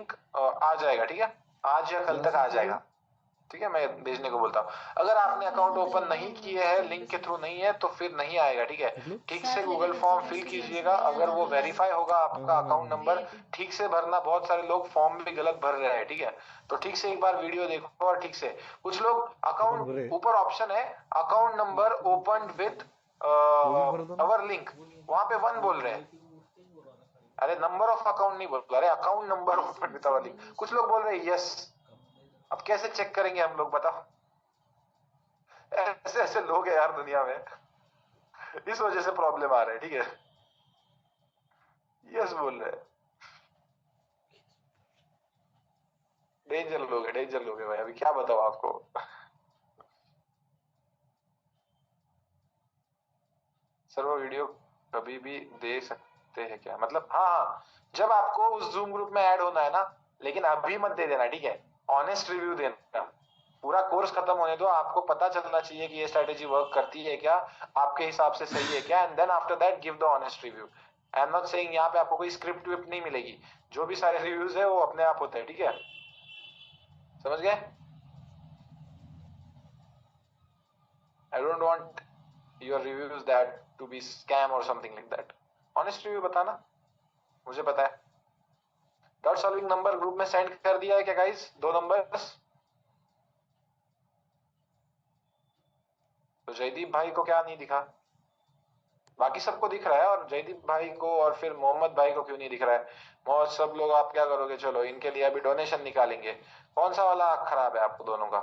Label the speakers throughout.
Speaker 1: Link आ जाएगा, ठीक है, आज या कल तक आ जाएगा, ठीक है, मैं भेजने को बोलता हूँ। अगर आपने अकाउंट ओपन नहीं किए हैं, लिंक के थ्रू नहीं है, तो फिर नहीं आएगा, ठीक है। ठीक से गूगल फॉर्म फिल कीजिएगा, अगर वो वेरीफाई होगा आपका अकाउंट नंबर ठीक से भरना। बहुत सारे लोग फॉर्म भी गलत भर रहे हैं, ठीक है, तो ठीक से एक बार वीडियो देखो और ठीक से। कुछ लोग अकाउंट, ऊपर ऑप्शन है account number open with our link, वहां पे 1 बोल रहे हैं। अरे नंबर ऑफ अकाउंट नहीं बोल रहे, account number open with our link. कुछ लोग बोल रहे हैं यस। अब कैसे चेक करेंगे हम लोग, बताओ। ऐसे ऐसे लोग हैं यार दुनिया में, इस वजह से प्रॉब्लम आ रहा है, ठीक है। यस बोल रहे हैं, डेंजर लोग है, डेंजर लोग है भाई, अभी क्या बताओ आपको। सर वो वीडियो कभी भी दे सकते हैं क्या, मतलब? हाँ, जब आपको उस जूम ग्रुप में ऐड होना है ना, लेकिन अभी मत दे देना, ठीक है। ऑनेस्ट रिव्यू देना, पूरा कोर्स खत्म होने दो, आपको पता चलना चाहिए कि ये स्ट्रेटेजी वर्क करती है क्या, आपके हिसाब से सही है क्या, and then after that give the honest review. I am not saying यहाँ पे आपको कोई स्क्रिप्ट विप्ट नहीं मिलेगी, जो भी सारे रिव्यूज है वो अपने आप होते हैं, ठीक है, समझ गए। I don't want your reviews that to be scam और something like that. Honest review बताना, मुझे पता है। डॉट सॉल्विंग नंबर ग्रुप में सेंड कर दिया है क्या गाइस, 2 नंबर्स। तो जयदीप भाई को क्या नहीं दिखा, बाकी सबको दिख रहा है, और जयदीप भाई को और फिर मोहम्मद भाई को क्यों नहीं दिख रहा है। बहुत सब लोग, आप क्या करोगे, चलो इनके लिए अभी डोनेशन निकालेंगे। कौन सा वाला आंख खराब है आपको दोनों का?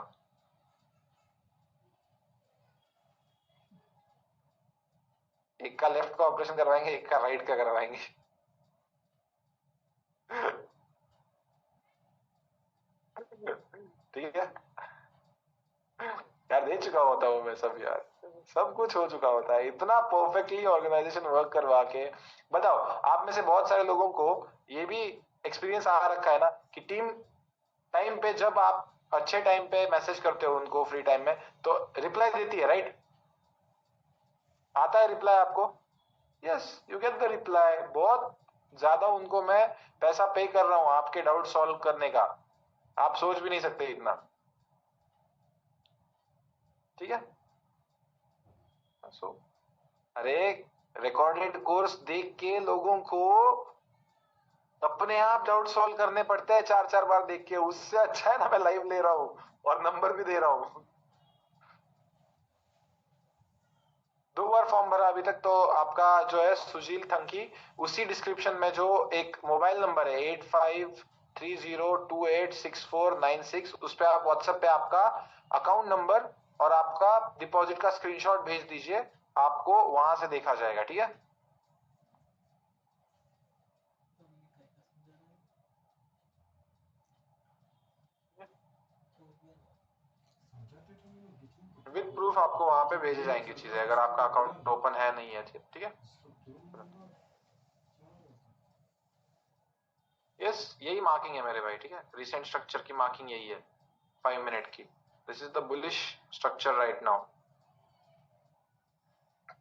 Speaker 1: एक का लेफ्ट का ऑपरेशन करवाएंगे, एक का राइट का करवाएंगे। ठीक है यार, दे चुका होता हूँ मैं सब यार, सब कुछ हो चुका होता है, इतना परफेक्टली ऑर्गेनाइजेशन वर्क करवा के। बताओ, आप में से बहुत सारे लोगों को ये भी एक्सपीरियंस आ रखा है ना कि टीम टाइम पे जब आप अच्छे टाइम पे मैसेज करते हो उनको फ्री टाइम में, तो रिप्लाई देती है, राइट? आता है रिप्लाई आपको? Yes, you get the reply. बहुत ज्यादा उनको मैं पैसा पे कर रहा हूं आपके डाउट सॉल्व करने का, आप सोच भी नहीं सकते इतना, ठीक है। सो अरे रिकॉर्डेड कोर्स देख के लोगों को अपने आप डाउट सॉल्व करने पड़ते हैं 4-4 बार देख के, उससे अच्छा है ना मैं लाइव ले रहा हूं और नंबर भी दे रहा हूं। 2 बार फॉर्म भरा अभी तक, तो आपका जो है सुशील थंकी, उसी डिस्क्रिप्शन में जो एक मोबाइल नंबर है 8530286496, उस पे आप व्हाट्सएप पे आपका अकाउंट नंबर और आपका डिपॉजिट का स्क्रीनशॉट भेज दीजिए, आपको वहां से देखा जाएगा, ठीक है। विद प्रूफ आपको वहां पे भेजे जाएंगी चीजें, अगर आपका अकाउंट ओपन है नहीं है, ठीक है। यस, यही मार्किंग है मेरे भाई, ठीक है, रिसेंट स्ट्रक्चर की मार्किंग यही है 5 मिनट की। This is the bullish structure right now.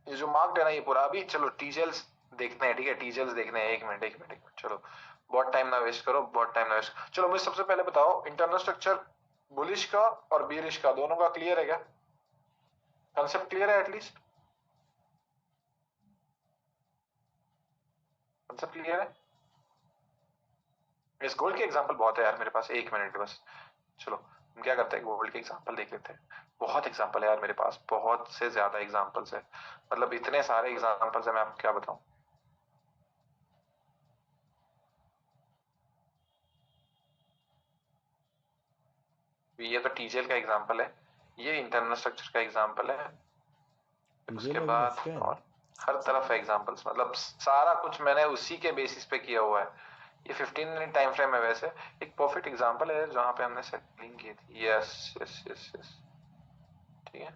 Speaker 1: ये जो मार्क्ड है ना ये पूरा, अभी चलो टीजेल्स देखने हैं, ठीक है, टीजेल्स देखने हैं। एक मिनट एक मिनट एक मिनट, चलो बहुत टाइम ना वेस्ट करो, बहुत टाइम ना वेस्ट। चलो मुझे सबसे पहले बताओ, इंटरनल स्ट्रक्चर बुलिश का और बीरिश का दोनों का क्लियर है क्या? कंसेप्ट क्लियर है एटलीस्ट? कंसेप्ट क्लियर है? इस गोल्ड के एग्जांपल बहुत है यार मेरे पास, 1 मिनट बस। चलो हम क्या करते हैं, गोल्ड के एग्जांपल देख लेते हैं। बहुत एग्जांपल है यार मेरे पास, बहुत से ज्यादा एग्जांपल्स है, मतलब इतने सारे एग्जांपल्स है, मैं आपको क्या बताऊं। ये तो टीजेल का एग्जांपल है, ये इंटरनल स्ट्रक्चर का एग्जांपल है, उसके बाद और हर तरफ है एग्जांपल्स, मतलब सारा कुछ मैंने उसी के बेसिस पे किया हुआ है। ये 15 मिनट टाइम फ्रेम है वैसे, एक परफेक्ट एग्जांपल है जहां पे हमने सेटिंग की थी। यस यस यस यस, ठीक है।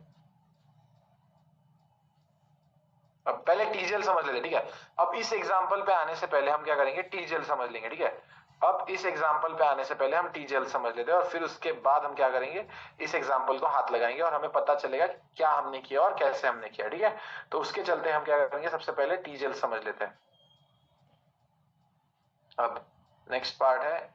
Speaker 1: अब पहले टीजेल समझ लेते, ठीक है। अब इस एग्जांपल पे आने से पहले हम क्या करेंगे, टीजेल समझ लेंगे, ठीक है। अब इस एग्जांपल पे आने से पहले हम टीजेल समझ लेते हैं, और फिर उसके बाद हम क्या करेंगे, इस एग्जांपल को हाथ लगाएंगे और हमें पता चलेगा क्या हमने किया और कैसे हमने किया, ठीक है। तो उसके चलते हम क्या करेंगे, सबसे पहले टीजेल समझ लेते हैं। अब नेक्स्ट पार्ट है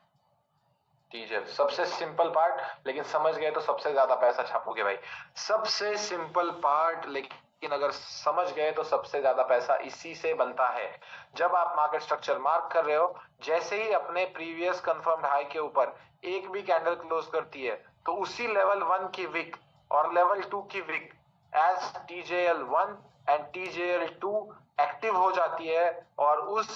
Speaker 1: टीजेल सबसे सिंपल पार्ट, लेकिन समझ गए तो सबसे ज्यादा पैसा छापोगे भाई। सबसे सिंपल पार्ट, लेकिन अगर समझ गए तो सबसे ज्यादा पैसा इसी से बनता है। जब आप मार्केट स्ट्रक्चर मार्क कर रहे हो, जैसे ही अपने प्रीवियस कंफर्म्ड हाई के ऊपर एक भी कैंडल क्लोज करती है, तो उसी लेवल 1 की विक और लेवल 2 की Wick as TJL1 and TJL2 active हो जाती है, और उस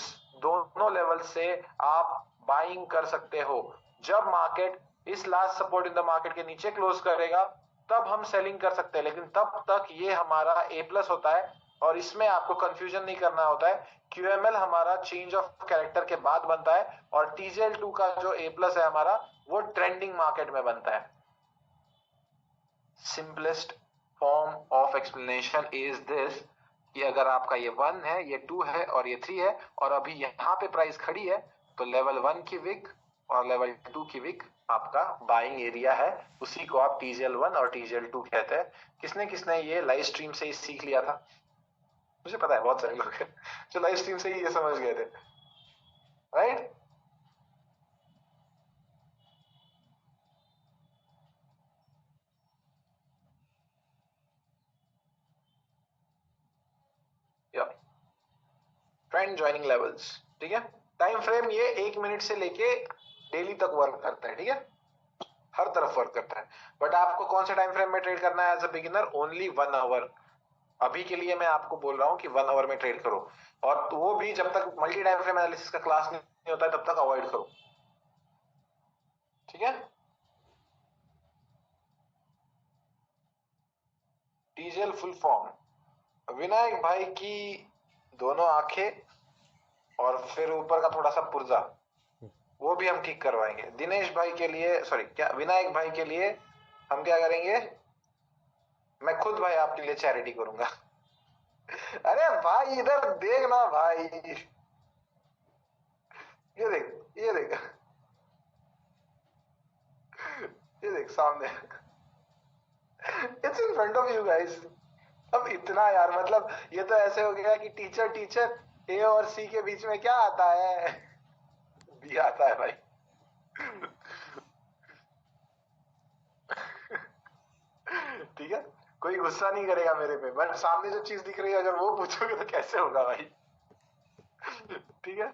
Speaker 1: दोनों लेवल से आप बाइंग कर सकते हो। जब मार्केट इस last support in the market के नीचे क्लोज करेगा, तब हम सेलिंग कर सकते हैं, लेकिन तब तक ये हमारा A+ होता है। और इसमें आपको कंफ्यूजन नहीं करना होता है, QML हमारा चेंज ऑफ कैरेक्टर के बाद बनता है, और TJL2 का जो A+ है हमारा, वो ट्रेंडिंग मार्केट में बनता है। Simplest form of explanation is this, कि अगर आपका ये 1 है, ये 2 है और ये 3 है, और अभी यहाँ पे प्राइस खड़ी है, तो लेवल 1 की विक और लेवल 2 की विक आपका बाइंग एरिया है। उसी को आप TJL1 और TJL2 कहते हैं। किसने किसने ये लाइव स्ट्रीम से ही सीख लिया था? मुझे पता है बहुत सारे लोग हैं जो लाइव स्ट्रीम से ही ये समझ गए थे, राइट? या ट्रेंड ज्वाइनिंग लेवल्स, ठीक है। टाइम फ्रेम ये 1 मिनट से लेके डेली तक वर्क करता है, ठीक है, हर तरफ वर्क करता है। बट आपको कौन से टाइम फ्रेम में ट्रेड करना है as a beginner? Only 1 hour. अभी के लिए मैं आपको बोल रहा हूं कि 1 आवर में ट्रेड करो, और वो भी जब तक मल्टी टाइम फ्रेम एनालिसिस का क्लास नहीं होता है तब तक अवॉइड करो, ठीक है। टीजेल फुल फॉर्म, विनायक भाई की दोनों आंखें और फिर ऊपर का थोड़ा सा पुर्जा, वो भी हम ठीक करवाएंगे। दिनेश भाई के लिए, सॉरी क्या, विनायक भाई के लिए हम क्या करेंगे? मैं खुद भाई आपके लिए चैरिटी करूंगा अरे भाई इधर देख ना भाई, ये देख, ये देख, ये देख सामने, it's in front of you guys. अब इतना यार, मतलब ये तो ऐसे हो गया कि टीचर टीचर A और C के बीच में क्या आता है? B आता है भाई ठीक है, कोई गुस्सा नहीं करेगा मेरे पे, बट सामने जो चीज दिख रही है अगर वो पूछोगे तो कैसे होगा भाई ठीक है।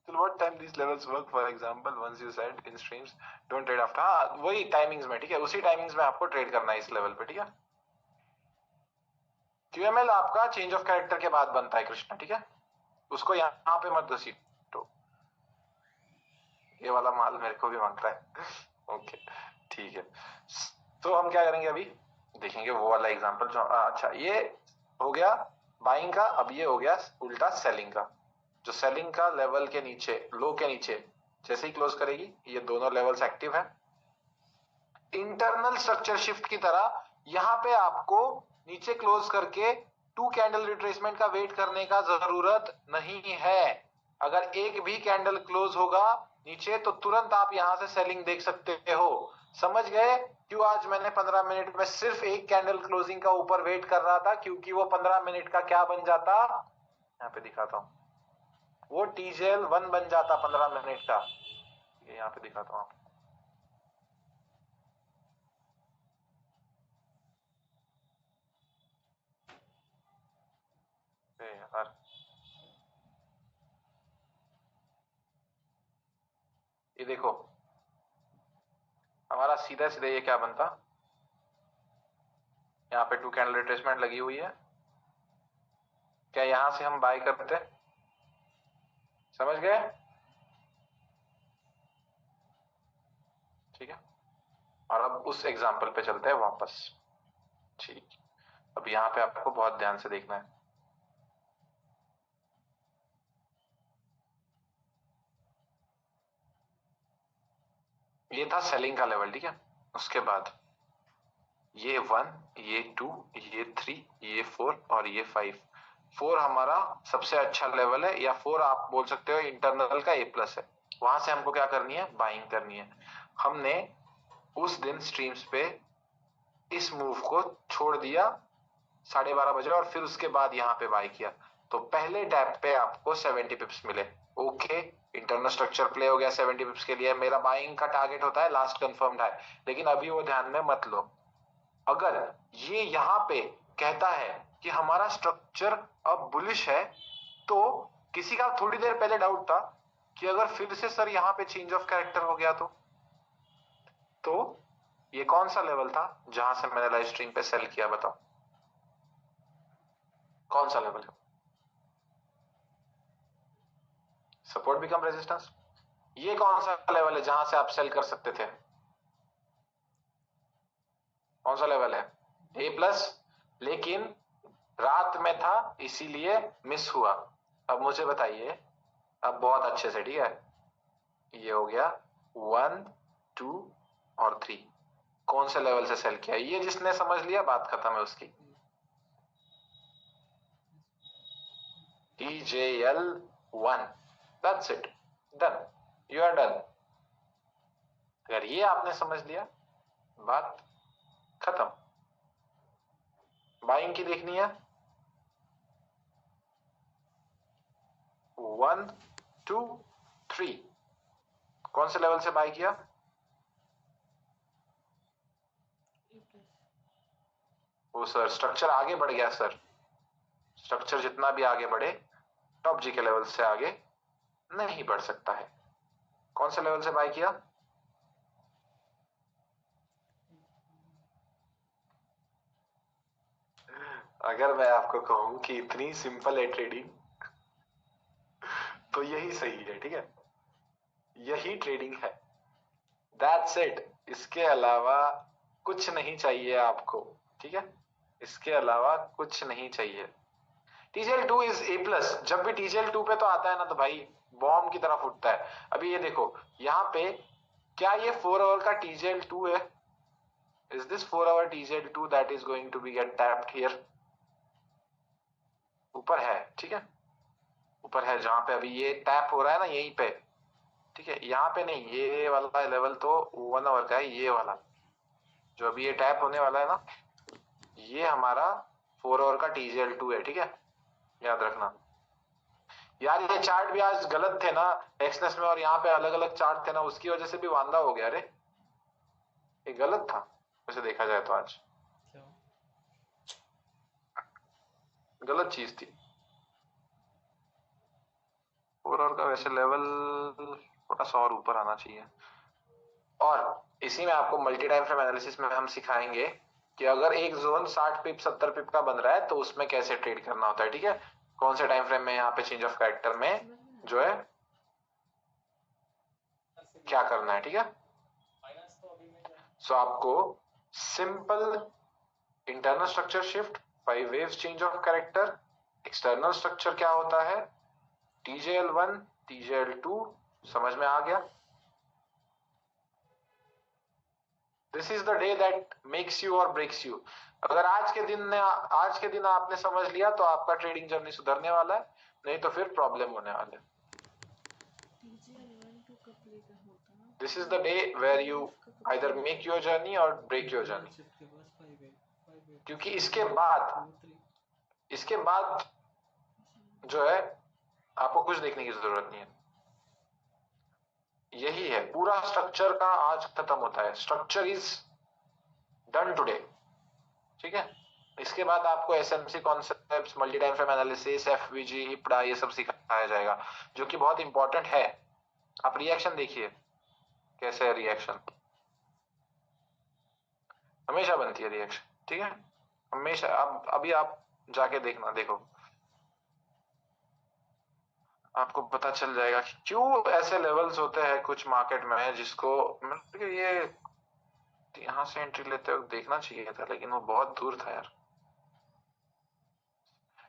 Speaker 1: Till what time these levels work? For example, once you said in streams don't trade after, हाँ वही टाइमिंग्स में, ठीक है, उसी टाइमिंग्स में आपको ट्रेड करना है इस लेवल पे, ठीक है। QML आपका चेंज ऑफ कैरेक्टर के बाद बनता है कृष्णा, ठीक है, उसको यहाँ पे मत घसीटो। ये वाला माल मेरे को भी मांगता है ओके ठीक है। तो हम क्या करेंगे अभी, देखेंगे वो वाला एग्जांपल जो, अच्छा ये हो गया बाइंग का। अब ये हो गया उल्टा सेलिंग का। जो सेलिंग का लेवल के नीचे, लो के नीचे जैसे ही क्लोज करेगी, ये दोनों लेवल्स एक्टिव है। इंटरनल स्ट्रक्चर शिफ्ट की तरह यहां पे आपको नीचे क्लोज करके 2 कैंडल रिट्रेसमेंट का वेट करने का जरूरत नहीं है। अगर एक भी कैंडल क्लोज होगा नीचे, तो तुरंत आप यहां से सेलिंग देख सकते हो। समझ गए क्यों आज मैंने 15 मिनट में सिर्फ एक कैंडल क्लोजिंग का ऊपर वेट कर रहा था? क्योंकि वो 15 मिनट का क्या बन जाता, यहाँ पे दिखाता हूं, वो TJL1 बन जाता 15 मिनट का। ये यहाँ पे दिखाता हूं आपको, यार ये देखो, हमारा सीधा सीधा ये क्या बनता, यहाँ पे 2 कैंडल रिट्रेसमेंट लगी हुई है, क्या यहां से हम बाय करते? समझ गए? ठीक है, और अब उस एग्जांपल पे चलते हैं वापस। ठीक, अब यहाँ पे आपको बहुत ध्यान से देखना है। ये था सेलिंग का लेवल, ठीक है। उसके बाद ये 1, ये 2, ये 3, ये 4 और ये 5। 4 हमारा सबसे अच्छा लेवल है, या 4 आप बोल सकते हो इंटरनल का A+ है। वहां से हमको क्या करनी है? बाइंग करनी है। हमने उस दिन स्ट्रीम्स पे इस मूव को छोड़ दिया 12:30 बजे, और फिर उसके बाद यहाँ पे बाय किया। तो पहले टैप पे आपको 70 पिप्स मिले। ओके, इंटरनल स्ट्रक्चर प्ले हो गया 70 पिप्स के लिए। मेरा बाइंग का टारगेट होता है लास्ट कंफर्म्ड है, लेकिन अभी वो ध्यान में मत लो। अगर ये यहां पे कहता है कि हमारा स्ट्रक्चर अब बुलिश है, तो किसी का थोड़ी देर पहले डाउट था कि अगर फिर से सर यहां पे चेंज ऑफ कैरेक्टर हो गया तो ये कौन सा लेवल था जहां से मैंने लाइव स्ट्रीम पे सेल किया, बताओ कौन सा लेवल है? Support become resistance. ये कौन सा लेवल है जहां से आप सेल कर सकते थे? कौन सा लेवल है? A+, लेकिन रात में था इसीलिए मिस हुआ। अब मुझे बताइए, अब बहुत अच्छे से, ठीक है, ये हो गया 1, 2 और 3। कौन से लेवल से सेल किया? ये जिसने समझ लिया बात खत्म है उसकी। TJL1, that's it, done, you are done। अगर ये आपने समझ लिया बात खत्म। बाइंग की देखनी है 1, 2, 3। कौन से लेवल से बाई किया? वो सर स्ट्रक्चर आगे बढ़ गया सर। स्ट्रक्चर जितना भी आगे बढ़े टॉप जी के लेवल से आगे नहीं बढ़ सकता है। कौन से लेवल से बाई किया? अगर मैं आपको कहूं कि इतनी सिंपल है ट्रेडिंग, तो यही सही है, ठीक है, यही ट्रेडिंग है। That's it. इसके अलावा कुछ नहीं चाहिए आपको, ठीक है, इसके अलावा कुछ नहीं चाहिए। TJL2 is A+। जब भी TJL2 पे तो आता है ना, तो भाई बॉम्ब की तरह फूटता है। अभी ये देखो यहाँ पे, क्या ये 4 आवर का TJL2 है? Is this 4 hour TJL2 that is going to be get tapped here? ऊपर है, ठीक है, ऊपर है जहां पे अभी ये टैप हो रहा है ना, यहीं पे, ठीक है, यहाँ पे नहीं। ये वाला लेवल तो 1 आवर का है, ये वाला जो अभी ये टैप होने वाला है ना, ये हमारा 4 आवर का TJL2 है, ठीक है, याद रखना। यार ये चार्ट भी आज गलत थे ना एक्सनेस में, और यहाँ पे अलग अलग चार्ट थे ना, उसकी वजह से भी वांदा हो गया। अरे ये गलत था वैसे देखा जाए तो, आज गलत चीज थी। 4 आवर का वैसे लेवल थोड़ा सा और ऊपर आना चाहिए। और इसी में आपको मल्टी टाइम फ्रेम एनालिसिस में हम सिखाएंगे कि अगर एक जोन 60 पिप 70 पिप का बन रहा है तो उसमें कैसे ट्रेड करना होता है, ठीक है, कौन से टाइम फ्रेम में यहाँ पे चेंज ऑफ कैरेक्टर में जो है क्या करना है, ठीक है। सो आपको simple internal structure shift, 5 waves change of character, external structure क्या होता है, TJL1, TJL2 समझ में आ गया। This is the day that makes you और ब्रेक्स यू। अगर आज के दिन आपने समझ लिया तो आपका ट्रेडिंग जर्नी सुधरने वाला है, नहीं तो फिर प्रॉब्लम होने वाले। This is the day where you either make your journey or break your journey. क्योंकि इसके बाद जो है आपको कुछ देखने की जरूरत नहीं है। यही है पूरा स्ट्रक्चर का आज खत्म होता है। स्ट्रक्चर इज डन टुडे, ठीक है। इसके बाद आपको SMC concepts, multi time frame analysis, FVG, हिपड़ा, ये सब सिखाया जाएगा, जो कि बहुत इंपॉर्टेंट है। आप रिएक्शन देखिए कैसे है रिएक्शन, हमेशा बनती है रिएक्शन, ठीक है, हमेशा। अब अभी आप जाके देखना, देखो आपको पता चल जाएगा कि क्यों ऐसे लेवल्स होते हैं कुछ मार्केट में, जिसको मतलब ये यहां से एंट्री लेते वक्त देखना चाहिए था, लेकिन वो बहुत दूर था यार।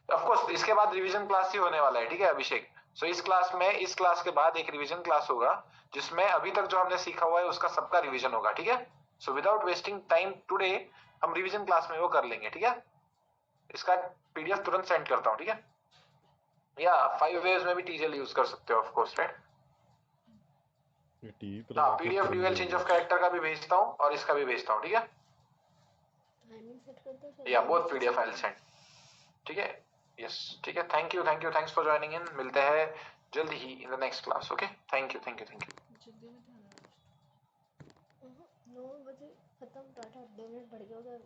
Speaker 1: ऑफ कोर्स इसके बाद रिवीजन क्लास ही होने वाला है, ठीक है अभिषेक। सो इस क्लास के बाद एक रिवीजन क्लास होगा, जिसमें अभी तक जो हमने सीखा हुआ है उसका सबका रिवीजन होगा, ठीक है। So without wasting time today हम रिवीजन क्लास में वो कर लेंगे, ठीक है। इसका PDF तुरंत सेंड करता हूँ, ठीक है। या 5 वेव्स में भी TJL यूज कर सकते हो ऑफ कोर्स, राइट। हाँ, PDF dual change of character का भी भेजता हूँ और इसका भी भेजता हूँ, ठीक है। या बोथ PDF फाइल सेंड, ठीक है। यस ठीक है, thank you, thanks for joining in. मिलते हैं जल्दी ही in the next class. Okay, thank you.
Speaker 2: जल्दी में ध्यान रखना। 9 बजे खत्म, टाटा 2 मिनट बढ़ गया उधर।